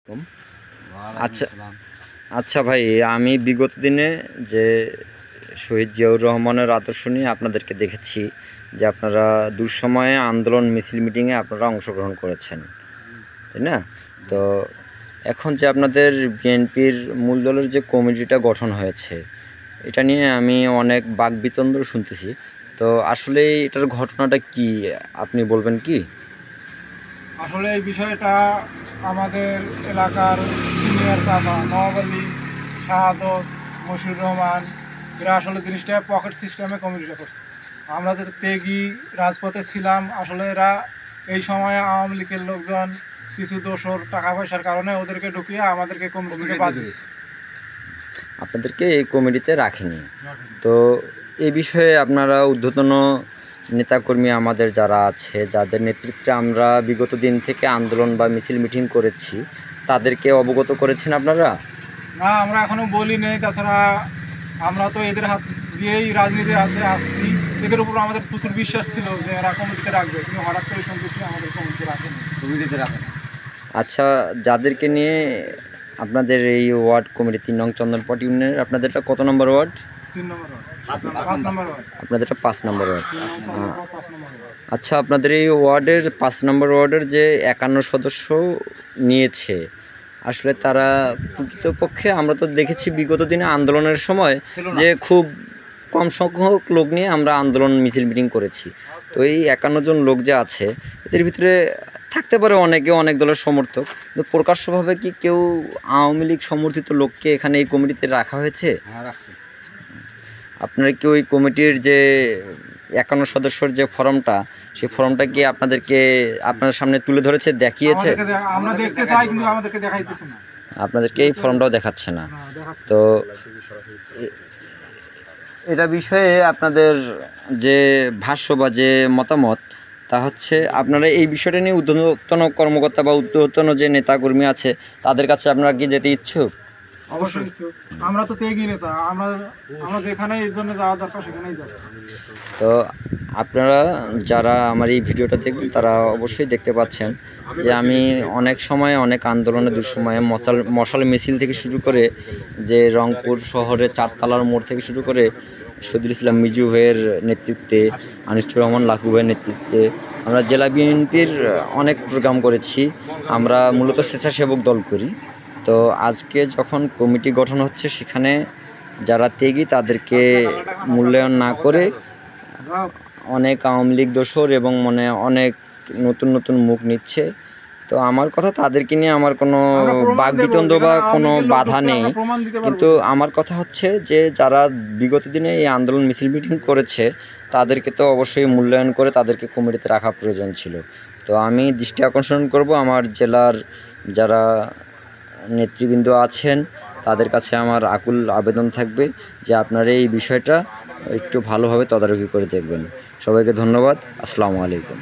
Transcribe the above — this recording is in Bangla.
কম। আচ্ছা আচ্ছা ভাই, আমি বিগত দিনে যে শহীদ জিয়াউর রহমানের আদর্শ নিয়ে আপনাদেরকে দেখেছি যে আপনারা দুঃসময়ে আন্দোলন মিছিল মিটিংয়ে আপনারা অংশগ্রহণ করেছেন, তাই না? তো এখন যে আপনাদের বিএনপির মূল দলের যে কমিটিটা গঠন হয়েছে, এটা নিয়ে আমি অনেক বাকবিতন্ডা শুনতেছি। তো আসলে এটার ঘটনাটা কি, আপনি বলবেন কি? আসলে এই বিষয়টা আমাদের এলাকার সিনিয়র চাচা নওয়াব আলী, শাহাদত, মশিউর রহমান, এরা আসলে জিনিসটা পকেট সিস্টেমে কমিটিটা করছে। আমরা যে তেগি রাজপথে ছিলাম, আসলে এরা এই সময়ে আওয়ামী লীগের লোকজন কিছু দোষর টাকা পয়সার কারণে ওদেরকে ঢুকিয়ে আমাদেরকে কমিটিতে বাদ দিচ্ছে। আপনাদেরকে এই কমিটিতে রাখেনি। তো এই বিষয়ে আপনারা ঊর্ধ্বতন নেতাকর্মী আমাদের যারা আছে, যাদের নেতৃত্বে আমরা বিগত দিন থেকে আন্দোলন বা মিছিল মিটিং করেছি, তাদেরকে অবগত করেছেন আপনারা? না, আমরা এখনো বলি নেই। তাছাড়া আমরা তো এদের হাত দিয়েই রাজনীতির হাতে আসছি। এদের উপর আমাদের প্রচুর বিশ্বাস ছিল যে এরা কমিটিতে রাখবে, কিন্তু হঠাৎ করে শুনতেছি আমাদের কমিটিতে রাখেনি। আচ্ছা, যাদেরকে নিয়ে আপনাদের এই ওয়ার্ড কমিটি 3 নং চন্দনপট ইউনিয়নের, আপনাদেরটা কত নম্বর ওয়ার্ড? 3 নম্বর ওয়ার্ড, 5 নম্বর ওয়ার্ড, আপনাদেরটা 5 নম্বর ওয়ার্ড। 3 নং চন্দ্রপুর 5 নম্বর ওয়ার্ড। আচ্ছা, আপনাদের এই ওয়ার্ডের 5 নম্বর ওয়ার্ডের যে 51 সদস্য নিয়েছে, আসলে তারা প্রকৃতপক্ষে আমরা তো দেখেছি বিগত দিনে আন্দোলনের সময় যে খুব কম সংখ্যক লোক নিয়ে আমরা আন্দোলন মিছিল মিটিং করেছি। তো এই 51 জন লোক যে আছে, এদের ভিতরে থাকতে পারে অনেকে অনেক দলের সমর্থক, কিন্তু প্রকাশ্যভাবে কি কেউ আওয়ামী লীগ সমর্থিত লোককে এখানে এই কমিটিতে রাখা হয়েছে? আপনারা কি ওই কমিটির যে 51 সদস্যর যে ফর্মটা, সেই ফর্মটা কি আপনাদেরকে আপনাদের সামনে তুলে ধরেছে, দেখিয়েছে? আমরা দেখতে চাই, কিন্তু আমাদেরকে দেখাইতেছে না। আপনাদেরকে এই ফর্মটাও দেখাচ্ছে না। দেখাচ্ছে। তো এটা বিষয়ে আপনাদের যে ভাষ্য বা যে মতামত, তা হচ্ছে আপনারা এই বিষয়টা নিয়ে ঊর্ধ্বতন কর্মকর্তা বা ঊর্ধ্বতন যে নেতাকর্মী আছে, তাদের কাছে আপনারা কি যেতে ইচ্ছুক? অবশ্যই। আমরা তো তেগি নেতা, আমরা যেখানে এর জন্য যাওয়া দরকার সেখানেই যাব। তো আপনারা যারা আমার এই ভিডিওটা দেখবেন, তারা অবশ্যই দেখতে পাচ্ছেন যে আমি অনেক সময় অনেক আন্দোলনের দুঃসময়ে মশাল মিছিল থেকে শুরু করে, যে রংপুর শহরের 4 তলার মোড় থেকে শুরু করে শহীদুল ইসলাম মিজু ভাইয়ের নেতৃত্বে, আনিসুর রহমান লাকু ভাইয়ের নেতৃত্বে আমরা জেলা বিএনপির অনেক প্রোগ্রাম করেছি। আমরা মূলত স্বেচ্ছাসেবক দল করি। তো আজকে যখন কমিটি গঠন হচ্ছে, সেখানে যারা ত্যাগী তাদেরকে মূল্যায়ন না করে অনেক আওয়ামী লীগ দোসর এবং অনেক নতুন নতুন মুখ নিচ্ছে। তো আমার কথা, তাদেরকে নিয়ে আমার কোনো বাকবিতন্ড বা কোনো বাধা নেই, কিন্তু আমার কথা হচ্ছে যে যারা বিগত দিনে এই আন্দোলন মিছিল মিটিং করেছে, তাদেরকে তো অবশ্যই মূল্যায়ন করে তাদেরকে কমিটিতে রাখা প্রয়োজন ছিল। তো আমি দৃষ্টি আকর্ষণ করব আমার জেলার যারা নেতৃবৃন্দ আছেন, তাদের কাছে আমার আকুল আবেদন থাকবে যে আপনারা এই বিষয়টা একটু ভালোভাবে তদারকি করে দেখবেন। সবাইকে ধন্যবাদ। আসসালামু আলাইকুম।